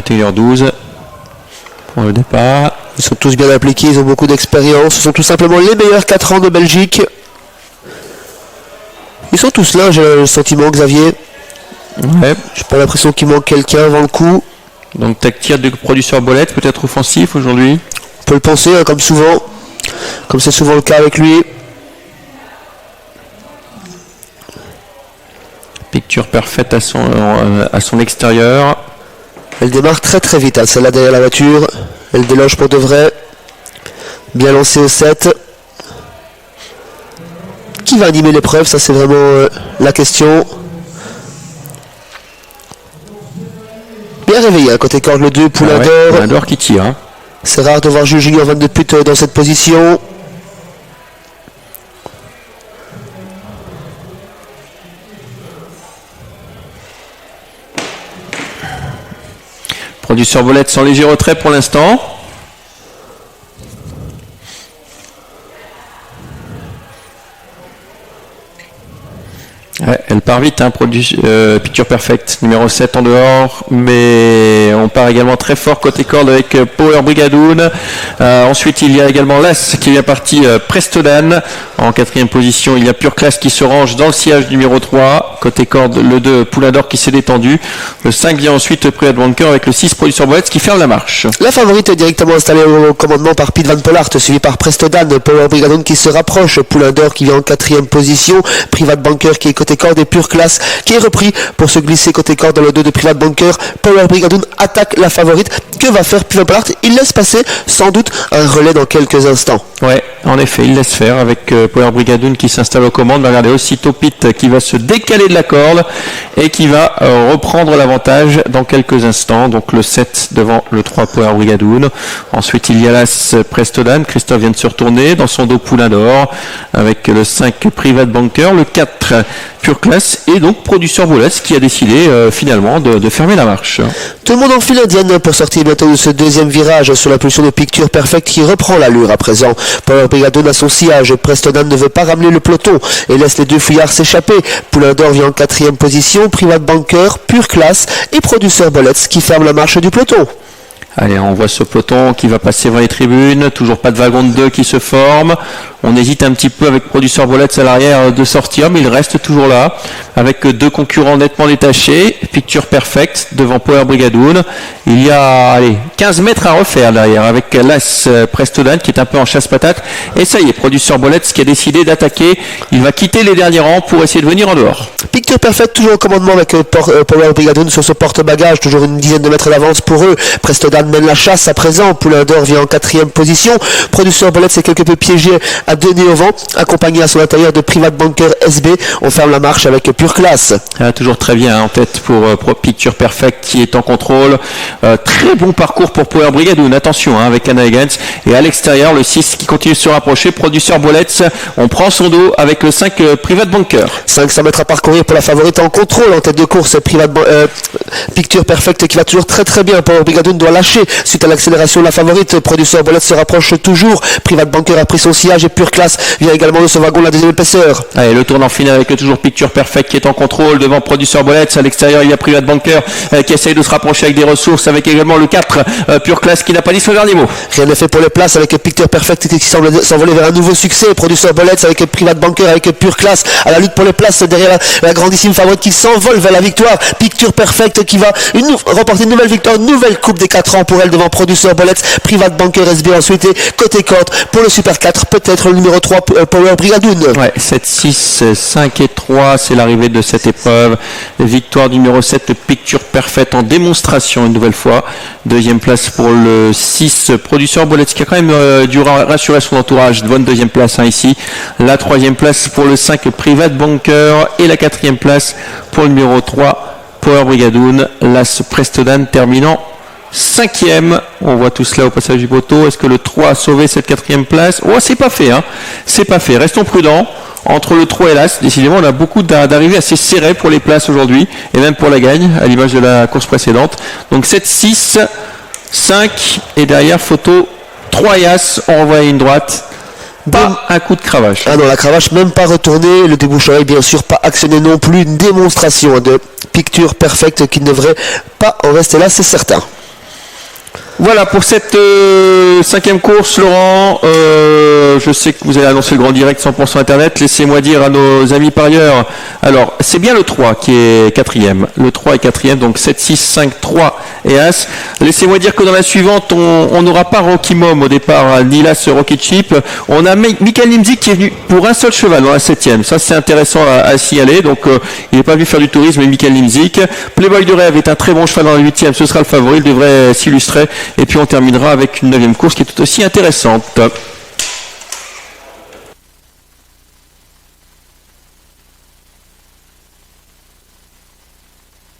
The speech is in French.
21h12 pour le départ. Ils sont tous bien appliqués, ils ont beaucoup d'expérience. Ce sont tout simplement les meilleurs 4 ans de Belgique. Ils sont tous là, j'ai le sentiment, Xavier. Ouais. J'ai pas l'impression qu'il manque quelqu'un avant le coup. Donc tir du producteur Bolette, peut-être offensif aujourd'hui. On peut le penser, hein, comme souvent. Comme c'est souvent le cas avec lui. Picture parfaite à son extérieur. Elle démarre très très vite, hein, celle-là derrière la voiture. Elle déloge pour de vrai. Bien lancée au 7. Qui va animer l'épreuve? Ça c'est vraiment la question. Bien réveillé, hein, côté corde le 2, Poulain d'Or. Poulain d'Or qui tire. Hein. C'est rare de voir Jules Junior 22 putes dans cette position. Producteur Bolette sans léger retrait pour l'instant. Ouais, elle part vite, hein, Picture Perfect, numéro 7 en dehors, mais on part également très fort côté corde avec Power Brigadoon. Ensuite, il y a également l'As qui vient partie Prestodan. En 4e position, il y a Pure Class qui se range dans le sillage numéro 3. Côté corde, le 2, Poulain d'Or qui s'est détendu. Le 5 vient ensuite Private Banker avec le 6, Producteur Bolette qui ferme la marche. La favorite est directement installée au commandement par Pete Van Pollard, suivi par Prestodan, Power Brigadoon qui se rapproche, Poulain d'Or qui vient en 4e position, Private Banker qui est côté corde et Pure Class qui est repris pour se glisser côté corde dans le 2 de Private Banker. Power Brigadoon attaque la favorite. Que va faire Pete Van Pollard? Il laisse passer sans doute un relais dans quelques instants. Ouais, en effet, il laisse faire avec Power Brigadoon qui s'installe aux commandes. Regardez, aussitôt Pete qui va se décaler de la corde et qui va reprendre l'avantage dans quelques instants. Donc le 7 devant le 3 Power Brigadoon. Ensuite, il y a l'As Prestodan. Christophe vient de se retourner dans son dos Poulain d'Or avec le 5 Private Banker, le 4 Pure Class et donc Producteur Bolette qui a décidé finalement de fermer la marche. Tout le monde enfile Indienne pour sortir bientôt de ce deuxième virage sous la pulsion de Picture Perfect qui reprend l'allure à présent. Power Brigadoon à son sillage. Prestodan ne veut pas ramener le peloton et laisse les deux fouillards s'échapper. Poulain d'Or vient en 4e position. Private Banker, Pure Class et Producteur Bolette qui ferme la marche du peloton. Allez, on voit ce peloton qui va passer dans les tribunes. Toujours pas de wagon de 2 qui se forme. On hésite un petit peu avec Producteur Bolette à l'arrière de sortir, mais il reste toujours là, avec 2 concurrents nettement détachés. Picture Perfect devant Power Brigadoon. Il y a 15 mètres à refaire derrière, avec l'As Prestodan qui est un peu en chasse-patate. Et ça y est, Producteur Bolette qui a décidé d'attaquer. Il va quitter les derniers rangs pour essayer de venir en dehors. Picture Perfect toujours au commandement avec Power Brigadoon sur ce porte-bagages, toujours une dizaine de mètres d'avance pour eux. Prestodan mène la chasse à présent. Poulain d'Or vient en 4e position. Producteur Bolette s'est quelque peu piégé à donner au vent, accompagné à son intérieur de Private Banker SB. On ferme la marche avec Pure Class. Toujours très bien en tête pour Picture Perfect qui est en contrôle. Très bon parcours pour Power Brigadoon. Attention avec Anna Higgins. Et à l'extérieur, le 6 qui continue de se rapprocher. Producteur Bolette, on prend son dos avec le 5 Private Banker. 500 mètres à parcourir pour la favorite en contrôle en tête de course. Picture Perfect qui va toujours très très bien. Power Brigadoon doit lâcher suite à l'accélération de la favorite. Producteur Bolette se rapproche toujours. Private Banker a pris son sillage et Pure Class vient également de ce wagon de la deuxième épaisseur. Allez, le tournant final avec toujours Picture Perfect qui est en contrôle devant Producteur Bolette. À l'extérieur, il y a Private Banker qui essaye de se rapprocher avec des ressources, avec également le 4 Pure Class qui n'a pas dit son dernier mot. Rien n'est fait pour les places avec Picture Perfect qui semble s'envoler vers un nouveau succès. Producteur Bolette avec Private Banker, avec Pure Class à la lutte pour les places derrière la grandissime favorite qui s'envole vers la victoire. Picture Perfect qui va remporter une nouvelle victoire, une nouvelle coupe des 4 ans pour elle devant Producteur Bolette. Private Banker SB ensuite et côté corde pour le Super 4, peut-être le numéro 3 Power Brigadoon. Ouais, 7, 6, 5 et 3, c'est l'arrivée de cette épreuve. Victoire numéro 7, Picture Perfect en démonstration une nouvelle fois. Deuxième place pour le 6, Producteur Bolette qui a quand même dû rassurer son entourage. Bonne deuxième place ici. La 3e place pour le 5, Private Banker et la 4e place pour le numéro 3, Power Brigadoon. L'As Prestodan terminant 5e, on voit tout cela au passage du poteau. Est-ce que le 3 a sauvé cette 4e place? Oh, c'est pas fait, hein. C'est pas fait. Restons prudents. Entre le 3 et l'As, décidément, on a beaucoup d'arrivées assez serrées pour les places aujourd'hui, et même pour la gagne, à l'image de la course précédente. Donc 7, 6, 5, et derrière, photo 3 et As, on revoit une droite. Pas un coup de cravache. Ah non, la cravache même pas retournée, le débouche-oreille bien sûr pas actionné non plus, une démonstration de Picture Perfect qui ne devrait pas en rester là, c'est certain. Voilà pour cette cinquième course, Laurent. Je sais que vous allez annoncer le grand direct 100% Internet. Laissez-moi dire à nos amis parieurs. Alors, c'est bien le 3 qui est quatrième. Le 3 est quatrième, donc 7, 6, 5, 3 et As. Laissez-moi dire que dans la suivante, on n'aura pas Rocky Mom au départ, ni l'As Rocket Chip. On a Michael Nimzik qui est venu pour un seul cheval dans la septième. Ça, c'est intéressant à signaler. Donc, il n'est pas venu faire du tourisme, mais Michael Nimzik. Playboy de rêve est un très bon cheval dans la huitième. Ce sera le favori. Il devrait s'illustrer. Et puis on terminera avec une neuvième course qui est tout aussi intéressante.